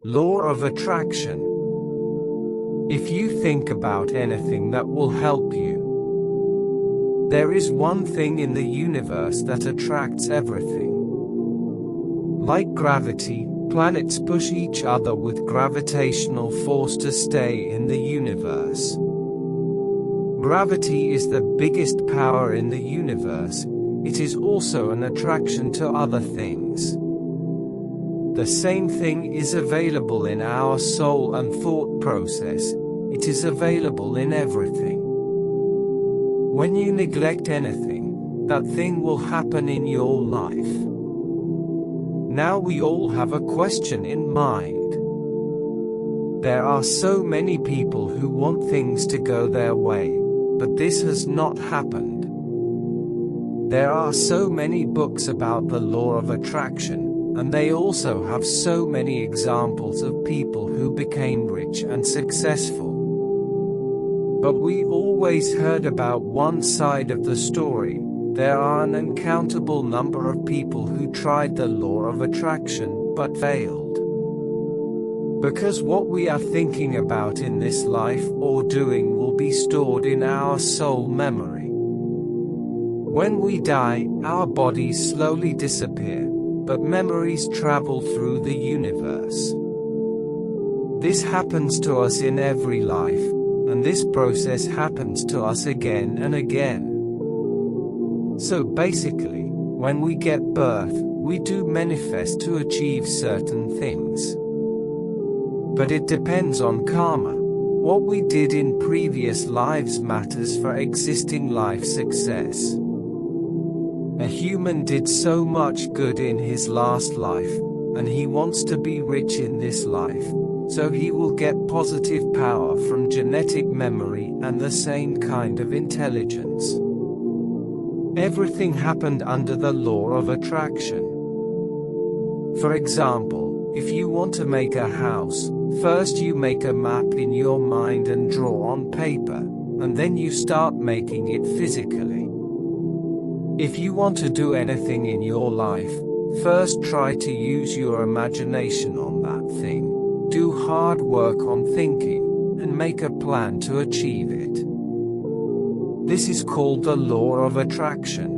Law of attraction. If you think about anything that will help you, there is one thing in the universe that attracts everything. Like gravity, planets push each other with gravitational force to stay in the universe. Gravity is the biggest power in the universe. It is also an attraction to other things. The same thing is available in our soul and thought process. It is available in everything. When you neglect anything, that thing will happen in your life. Now we all have a question in mind. There are so many people who want things to go their way, but this has not happened. There are so many books about the law of attraction, and they also have so many examples of people who became rich and successful. But we always heard about one side of the story. There are an uncountable number of people who tried the law of attraction, but failed. Because what we are thinking about in this life or doing will be stored in our soul memory. When we die, our bodies slowly disappear, but memories travel through the universe. This happens to us in every life, and this process happens to us again and again. So basically, when we get birth, we do manifest to achieve certain things. But it depends on karma. What we did in previous lives matters for existing life success. A human did so much good in his last life, and he wants to be rich in this life, so he will get positive power from genetic memory and the same kind of intelligence. Everything happened under the law of attraction. For example, if you want to make a house, first you make a map in your mind and draw on paper, and then you start making it physically. If you want to do anything in your life, first try to use your imagination on that thing, do hard work on thinking, and make a plan to achieve it. This is called the law of attraction.